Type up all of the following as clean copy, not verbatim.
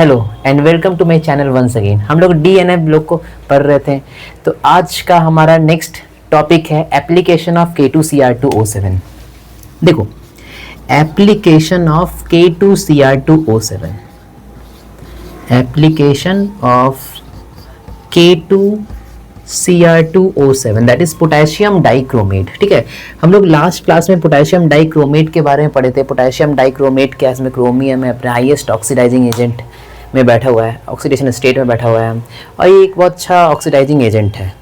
Hello and welcome to my channel once again. हम लोग DNA block को पढ़ रहे थे, तो आज का हमारा नेक्स्ट टॉपिक है एप्लीकेशन ऑफ K2Cr2O7। देखो, application of K2Cr2O7, application of K2Cr2O7 that is potassium dichromate. ठीक है, हम लोग लास्ट क्लास में पोटेशियम डाइक्रोमेट के बारे में पढ़े थे। पोटेशियम डाइक्रोमेट क्या है? इसमें क्रोमियम है, अपने हाईएस्ट ऑक्सीडाइजिंग एजेंट में बैठा हुआ है, ऑक्सीडेशन स्टेट में बैठा हुआ है, और ये एक बहुत अच्छा ऑक्सीडाइजिंग एजेंट है।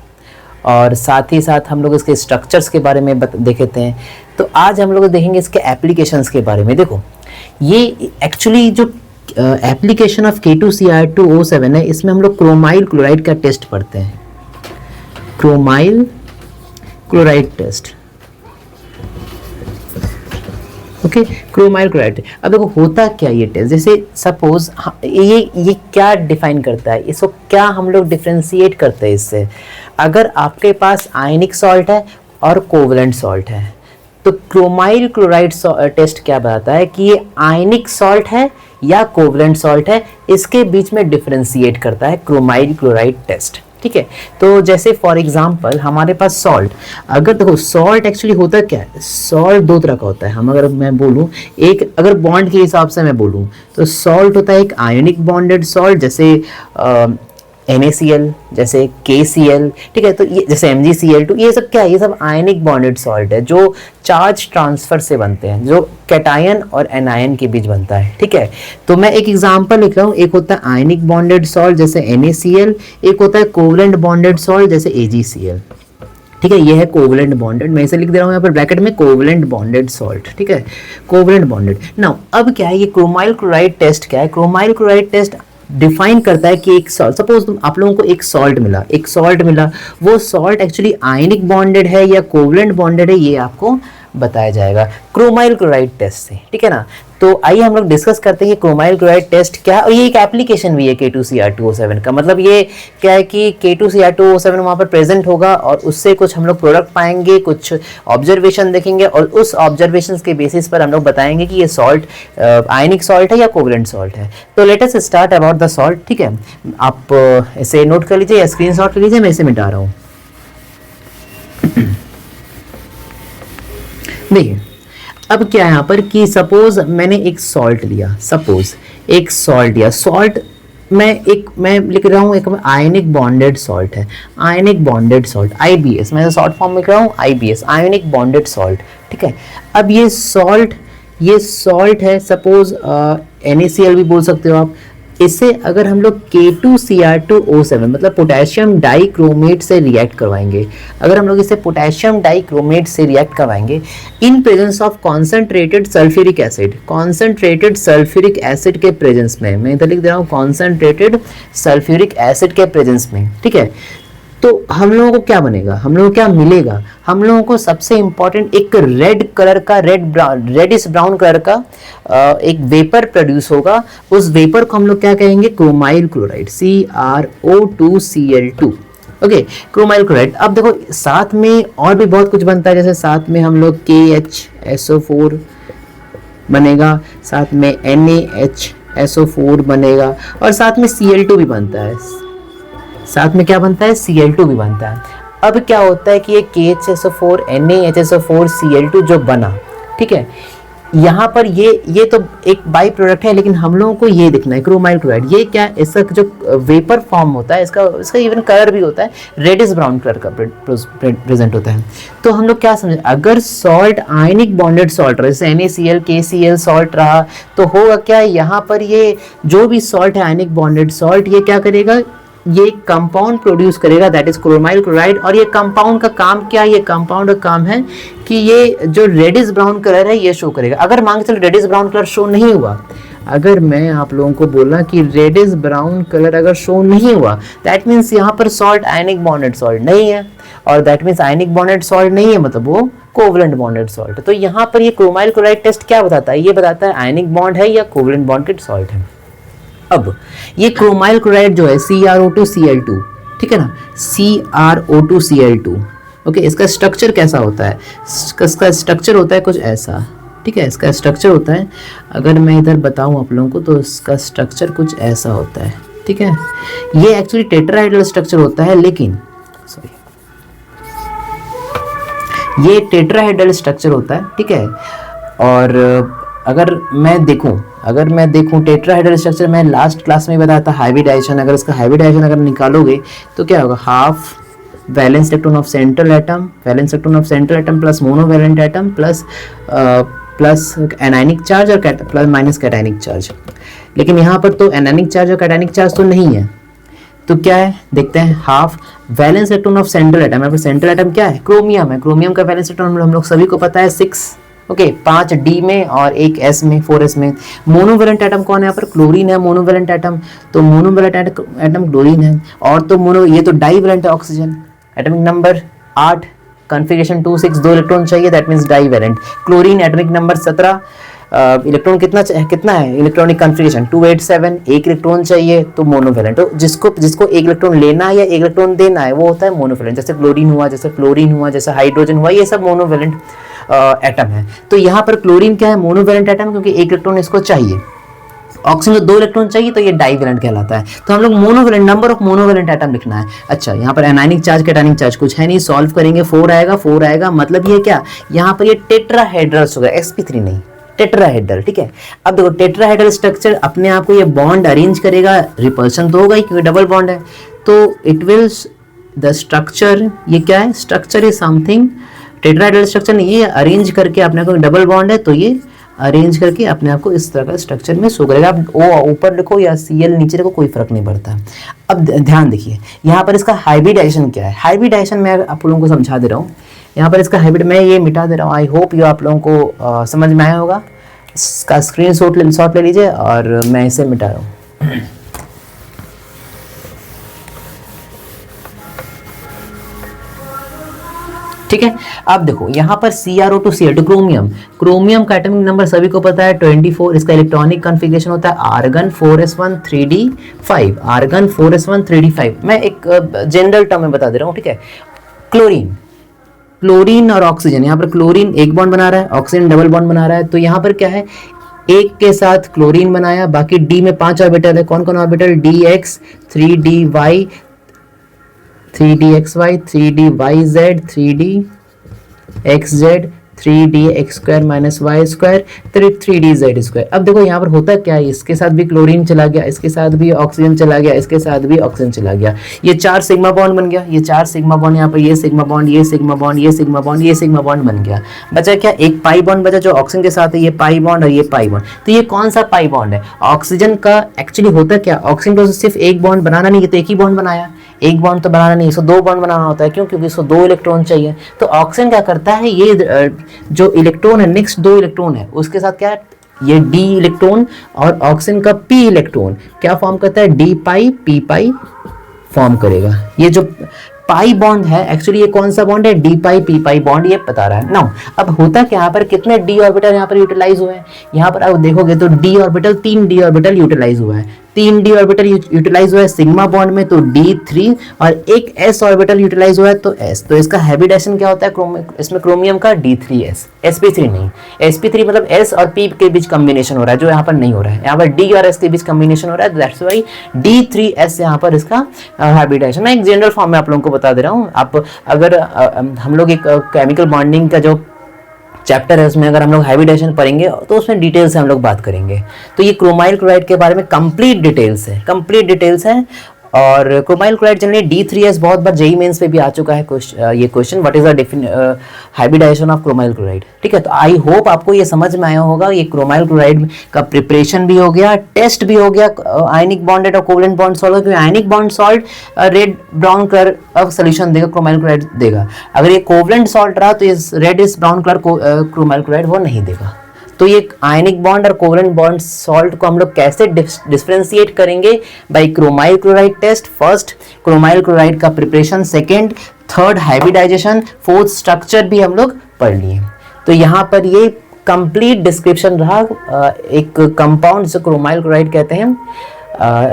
और साथ ही साथ हम लोग इसके स्ट्रक्चर्स के बारे में देखेते हैं। तो आज हम लोग देखेंगे इसके एप्लीकेशंस के बारे में। देखो, ये एक्चुअली जो एप्लीकेशन ऑफ K2Cr2O7 है, इसमें हम लोग क्रोमाइल क्लोराइड का टेस्ट पढ़ते हैं। Chromyl chloride test, okay, chromyl chloride. अब देखो होता क्या ये टेस्ट, जैसे सपोज ये क्या डिफाइन करता है, इसको क्या हम लोग डिफरेंशिएट करते हैं इससे। अगर आपके पास आयनिक सॉल्ट है और कोवलेंट सॉल्ट है, तो क्रोमाइल क्लोराइड टेस्ट क्या बताता है कि ये आयनिक सॉल्ट है या कोवलेंट सॉल्ट है, इसके बीच में डिफरेंशिएट करता है क्रोमाइल क्लोराइड टेस्ट। ठीक है, तो जैसे फॉर एग्जांपल हमारे पास सॉल्ट, अगर देखो सॉल्ट एक्चुअली होता क्या है, सॉल्ट दो तरह का होता है। हम अगर मैं बोलूं, एक अगर बॉन्ड के हिसाब से मैं बोलूं तो सॉल्ट होता है एक आयनिक बॉन्डेड सॉल्ट, जैसे NaCl, जैसे KCl। ठीक है, तो ये जैसे MgCl2, ये सब क्या है? ये सब आयनिक बॉन्डेड सॉल्ट है जो चार्ज ट्रांसफर से बनते हैं, जो कैटायन और एनायन के बीच बनता है। ठीक है, तो मैं एक एग्जांपल लिख रहा हूँ। एक होता है आयनिक बॉन्डेड सॉल्ट जैसे NaCl, एक होता है कोवलेंट बॉन्डेड सॉल्ट जैसे AgCl। ठीक है, ये है कोवलेंट बॉन्डेड, मैं इसे लिख दे रहा हूँ यहाँ पर ब्रैकेट में, कोवलेंट बॉन्डेड सॉल्ट। ठीक है, कोवलेंट बॉन्डेड। नाउ अब क्या है ये क्रोमाइल क्लोराइड टेस्ट? क्या है क्रोमाइल क्लोराइड टेस्ट? डिफाइन करता है कि एक सॉल्ट, सपोज आप लोगों को एक सॉल्ट मिला, वो सॉल्ट एक्चुअली आयनिक बॉन्डेड है या कोवलेंट बॉन्डेड है, ये आपको बताया जाएगा क्रोमाइल क्लोराइड टेस्ट से। ठीक है ना, तो आइए हम लोग डिस्कस करते हैं कि क्रोमाइल क्लोराइड टेस्ट क्या है। और ये एक एप्लीकेशन भी है K2Cr2O7 का। मतलब ये क्या है कि K2Cr2O7 वहाँ पर प्रेजेंट होगा और उससे कुछ हम लोग प्रोडक्ट पाएंगे, कुछ ऑब्जर्वेशन देखेंगे, और उस ऑब्जर्वेशन के बेसिस पर हम लोग बताएंगे कि ये सॉल्ट आयनिक सॉल्ट है या कोवलेंट सॉल्ट है। तो let us start about the salt. ठीक है, आप इसे नोट कर लीजिए या स्क्रीन शॉट कर लीजिए, मैं इसे मिटा रहा हूँ। देखिए, अब क्या है यहाँ पर कि सपोज मैंने एक सॉल्ट लिया, सॉल्ट मैं लिख रहा हूँ, एक आयनिक बॉन्डेड सॉल्ट है, आयनिक बॉन्डेड सॉल्ट IBS, मैं शॉर्ट फॉर्म में लिख रहा हूँ IBS, आयनिक बॉन्डेड सॉल्ट। ठीक है, अब ये सॉल्ट है, सपोज NaCl भी बोल सकते हो आप। इससे अगर हम लोग K2Cr2O7 मतलब पोटेशियम डाइक्रोमेट से रिएक्ट करवाएंगे, अगर हम लोग इसे पोटेशियम डाइक्रोमेट से रिएक्ट करवाएंगे in presence of concentrated sulphuric acid के प्रेजेंस में, मैं इधर लिख दे रहा हूँ कॉन्सेंट्रेटेड सल्फ्यूरिक एसिड के प्रेजेंस में। ठीक है, तो हम लोगों को क्या बनेगा, हम लोगों को क्या मिलेगा? हम लोगों को सबसे इंपॉर्टेंट एक रेडिश ब्राउन कलर का एक वेपर प्रोड्यूस होगा। उस वेपर को हम लोग क्या कहेंगे? Chromyl chloride, CrO2Cl2। Okay, chromyl chloride. अब देखो साथ में और भी बहुत कुछ बनता है, जैसे साथ में हम लोग KHSO4 बनेगा, साथ में NaHSO4 बनेगा, और साथ में Cl2 भी बनता है। साथ में क्या बनता है? Cl2 भी बनता है। अब क्या होता है कि ये KHSO4 NaHSO4 Cl2 जो बना, ठीक है, यहाँ पर ये तो एक बाई प्रोडक्ट है, लेकिन हम लोगों को ये दिखना है क्रोमाइल क्लोराइड। ये क्या है? इसका जो वेपर फॉर्म होता है, इसका इवन कलर भी होता है, रेडिश ब्राउन कलर का प्रेजेंट होता है। तो हम लोग क्या समझे, अगर सॉल्ट आयनिक बॉन्डेड सॉल्ट रहा, जैसे NaCl KCl सॉल्ट रहा, तो होगा क्या, यहाँ पर ये जो भी सॉल्ट है आयनिक बॉन्डेड सॉल्ट, ये क्या करेगा, ये कंपाउंड प्रोड्यूस करेगा, दैट इज क्रोमाइल क्लोराइड। और ये कंपाउंड का काम क्या है? ये कंपाउंड का काम है कि ये जो रेडिश ब्राउन कलर है ये शो करेगा। अगर मान के चलो रेडिश ब्राउन कलर शो नहीं हुआ, अगर मैं आप लोगों को बोला कि रेडिश ब्राउन कलर अगर शो नहीं हुआ, दैट मीन्स यहाँ पर सॉल्ट आयनिक बॉन्डेड सॉल्ट नहीं है, और that means ionic bonded salt नहीं है, मतलब वो कोवलेंट बॉन्डेड सॉल्ट है। तो यहाँ पर ये क्रोमाइल क्लोराइड टेस्ट क्या बताता है? ये बताता है आयनिक बॉन्ड है या कोवलेंट बॉन्डेड सॉल्ट है। अब ये क्रोमाइल क्लोराइड जो है CrO2Cl2, ठीक है ना, CrO2Cl2। ओके, इसका स्ट्रक्चर कैसा होता है? इसका स्ट्रक्चर होता है कुछ ऐसा, ठीक है। इसका स्ट्रक्चर होता है, अगर मैं इधर बताऊं आप लोगों को तो इसका स्ट्रक्चर कुछ ऐसा होता है, ठीक है। ये एक्चुअली टेट्राहेड्रल स्ट्रक्चर होता है, लेकिन सॉरी ये टेट्राहेड्रल स्ट्रक्चर होता है, ठीक है। और अगर मैं देखूं टेट्राहेड्रल स्ट्रक्चर, मैं लास्ट क्लास में बताया था हाइब्रिडाइजेशन। अगर इसका हाइब्रिडाइजेशन अगर निकालोगे तो क्या होगा, half valence electron of central atom plus monovalent atom plus anionic charge और प्लस माइनस कैटायनिक चार्ज। लेकिन यहाँ पर तो एनायनिक चार्ज और कैटायनिक चार्ज तो नहीं है, तो क्या है देखते हैं। Half valence electron of central atom, यहाँ पर सेंट्रल एटम क्या है, क्रोमियम है। क्रोमियम का वैलेंस इलेक्ट्रॉन हम लोग सभी को पता है 6, ओके, 5 डी में और 1 एस में, 4s में। मोनोवैलेंट एटम कौन है यहाँ पर, क्लोरीन है मोनोवैलेंट एटम, तो मोनोवैलेंट एटम क्लोरीन है। और तो ये तो डाईवैलेंट है oxygen, atomic number 8, configuration 2 6, 2 electron चाहिए, that means divalent. Chlorine atomic number 17, electron कितना है इलेक्ट्रॉनिक कॉन्फ़िगरेशन 287, 1 इलेक्ट्रॉन चाहिए, तो मोनोवैलेंट। तो जिसको 1 इलेक्ट्रॉन लेना है या 1 इलेक्ट्रॉन देना है वो होता है मोनोवैलेंट। जैसे क्लोरीन हुआ, जैसे फ्लोरीन हुआ, जैसे हाइड्रोजन हुआ, ये सब मोनोवैलेंट एटम है। तो यहाँ पर क्लोरीन क्या है, मोनोवैलेंट एटम, क्योंकि 1 इलेक्ट्रॉन इसको चाहिए। ऑक्सीजन को 2 इलेक्ट्रॉन चाहिए, तो ये डाईवैलेंट कहलाता है। तो हम लोग monovalent, number of monovalent atom लिखना है। अच्छा, यहाँ पर एनायनिक चार्ज कैटायनिक चार्ज कुछ है नहीं, सॉल्व करेंगे 4 आएगा। मतलब ये क्या, यहाँ पर ये टेट्राहेड्रल होगा, sp3 नहीं, टेट्राहेड्रल, ठीक है। अब देखो टेट्राहेड्रल स्ट्रक्चर अपने आप को ये बॉन्ड अरेंज करेगा, रिपल्शन तो होगा ही क्योंकि डबल बॉन्ड है। तो इट विल द स्ट्रक्चर, ये क्या है, structure is something, tetrahedral structure नहीं, ये अरेंज करके अपने को डबल बॉन्ड है, तो ये अरेंज करके अपने आप को इस तरह का स्ट्रक्चर में शो करेगा। आप ओ ऊपर लिखो या Cl नीचे लिखो, कोई फर्क नहीं पड़ता। अब ध्यान देखिए, यहाँ पर इसका हाइब्रिडाइजेशन क्या है। हाइब्रिडाइजेशन मैं आप लोगों को समझा दे रहा हूँ। यहाँ पर इसका हाइब्रिड मैं ये मिटा दे रहा हूँ। आई होप ये आप लोगों को समझ में आया होगा। इसका स्क्रीनशॉट ले लीजिए और मैं इसे मिटा रहा हूँ। ठीक है। अब देखो यहाँ पर CrO2 Cl2 क्रोमियम का एटॉमिक नंबर सभी को पता है 24। इसका इलेक्ट्रॉनिक कॉन्फ़िगरेशन होता है argon 4s1 3d5, argon 4s1 3d5। मैं एक जनरल टर्म में बता दे रहा हूँ, ठीक है। क्लोरीन और ऑक्सीजन, यहाँ पर क्लोरीन एक बॉन्ड बना रहा है, ऑक्सीजन डबल बॉन्ड बना रहा है। तो यहाँ पर क्या है, एक के साथ क्लोरीन बनाया, बाकी डी में 5 ऑर्बिटल है। कौन कौन orbital, dx 3dy 3dxy 3dyz 3dxz 3dx² - y² 3dz²। अब देखो यहाँ पर होता क्या है, इसके साथ भी क्लोरीन चला गया, इसके साथ भी ऑक्सीजन चला गया, इसके साथ भी ऑक्सीजन चला गया। ये 4 सिग्मा बॉन्ड बन गया। ये 4 सिग्मा बॉन्ड, यहाँ पर ये सिग्मा बॉन्ड, ये सिग्मा बॉन्ड, ये सिग्मा बॉन्ड, ये सिग्मा बॉन्ड बन गया। बचा क्या, एक पाई बॉन्ड बचा जो ऑक्सीजन के साथ है, ये पाई बॉन्ड और ये पाई बॉन्ड। तो ये कौन सा पाई बॉन्ड है, ऑक्सीजन का। एक्चुअली होता क्या, ऑक्सीजन को सिर्फ एक बॉन्ड बनाना नहीं, ये तो एक ही बॉन्ड बनाया, एक बॉन्ड तो बनाना नहीं, इसको 2 बॉन्ड बनाना होता है। क्यों, क्योंकि इसको 2 इलेक्ट्रॉन चाहिए। तो ऑक्सीजन क्या करता है, ये जो इलेक्ट्रॉन है, नेक्स्ट 2 इलेक्ट्रॉन है, उसके साथ क्या है, ये डी इलेक्ट्रॉन और ऑक्सीजन का पी इलेक्ट्रॉन क्या फॉर्म करता है, डी पाई पी पाई फॉर्म करेगा। ये जो पाई बॉन्ड है, एक्चुअली ये कौन सा बॉन्ड है, डी पाई पी पाई बॉन्ड, ये बता रहा है ना। अब होता क्या, यहाँ पर कितने डी ऑर्बिटल यहाँ पर यूटिलाइज हुए हैं। यहाँ पर आप देखोगे तो d orbital 3 d orbital utilise हुआ है, 3 डी ऑर्बिटल यूटिलाइज हुआ है सिग्मा बॉन्ड में, तो D3, और एक s ऑर्बिटल यूटिलाइज हुआ है तो s। तो इसका हाइब्रिडाइजेशन क्या होता है, इसमें क्रोमियम का D3s, sp3 नहीं। sp3 मतलब s और p के बीच कॉम्बिनेशन हो रहा है, जो यहाँ पर नहीं हो रहा है। यहाँ पर d और s के बीच कॉम्बिनेशन हो रहा है, दैट्स व्हाई D3s यहाँ पर इसका हाइब्रिडाइजेशन। मैं एक जनरल फॉर्म में आप लोगों को बता दे रहा हूँ। आप अगर हम लोग एक केमिकल बॉन्डिंग का जो चैप्टर है उसमें अगर हम लोग हाइब्रिडाइजेशन पढ़ेंगे तो उसमें डिटेल से हम लोग बात करेंगे। तो ये क्रोमाइल क्लोराइड के बारे में कंप्लीट डिटेल्स है। और क्रोमाइल क्लोराइड जनरली D3s बहुत बार जेईई मेंस पे भी आ चुका है ये question, what is the hybridisation of chromyl chloride. ठीक है, तो आई होप आपको ये समझ में आया होगा। ये क्रोमाइल क्लोराइड का प्रिपरेशन भी हो गया, टेस्ट भी हो गया, आयनिक बॉन्डेड और कोवलेंट बॉन्ड सॉल्ट, क्योंकि ionic bond salt red brown colour का सोल्यूशन देगा, क्रोमाइल क्लोराइड देगा। अगर ये कोवलेंट सॉल्ट रहा तो ये red is brown colour chromyl chloride वो नहीं देगा। तो ये आयनिक बॉन्ड और कोवलेंट बॉन्ड सॉल्ट को हम लोग कैसे डिफरेंशिएट करेंगे, by chromyl chloride test. First chromyl chloride का preparation, second, third hybridisation, fourth structure भी हम लोग पढ़ लिए। तो यहाँ पर ये कंप्लीट डिस्क्रिप्शन रहा एक कंपाउंड जो क्रोमाइल क्लोराइड कहते हैं।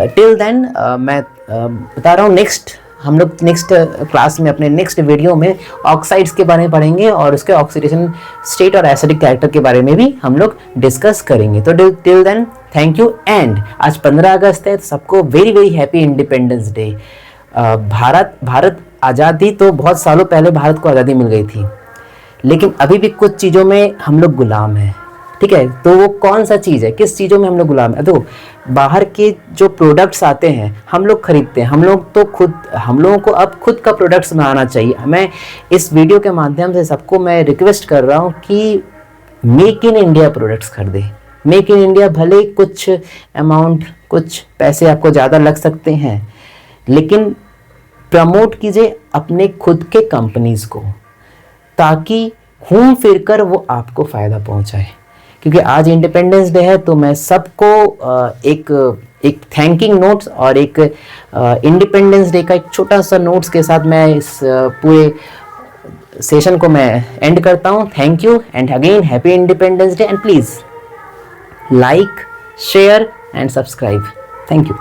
टिल देन मैं बता रहा हूँ नेक्स्ट हम लोग नेक्स्ट क्लास में, अपने नेक्स्ट वीडियो में ऑक्साइड्स के बारे में पढ़ेंगे और उसके ऑक्सीडेशन स्टेट और एसिडिक कैरेक्टर के बारे में भी हम लोग डिस्कस करेंगे। तो till then thank you. And आज 15 अगस्त है, तो सबको very very happy independence day. Bharat आज़ादी, तो बहुत सालों पहले भारत को आज़ादी मिल गई थी, लेकिन अभी भी कुछ चीज़ों में हम लोग गुलाम हैं, ठीक है। तो वो कौन सा चीज़ है, किस चीज़ों में हम लोग गुलाम है? तो बाहर के जो प्रोडक्ट्स आते हैं हम लोग खरीदते हैं, हम लोगों को अब खुद का प्रोडक्ट्स बनाना चाहिए। मैं इस वीडियो के माध्यम से सबको मैं रिक्वेस्ट कर रहा हूँ कि मेक इन इंडिया प्रोडक्ट्स खरीदें। मेक इन इंडिया, भले कुछ अमाउंट, कुछ पैसे आपको ज़्यादा लग सकते हैं, लेकिन प्रमोट कीजिए अपने खुद के कंपनीज़ को, ताकि घूम फिर कर वो आपको फ़ायदा पहुंचाए। क्योंकि आज इंडिपेंडेंस डे है, तो मैं सबको एक थैंकिंग नोट्स और एक इंडिपेंडेंस डे का एक छोटा सा नोट्स के साथ मैं इस पूरे सेशन को मैं एंड करता हूं। Thank you and again happy independence day, and please like, share and subscribe. Thank you.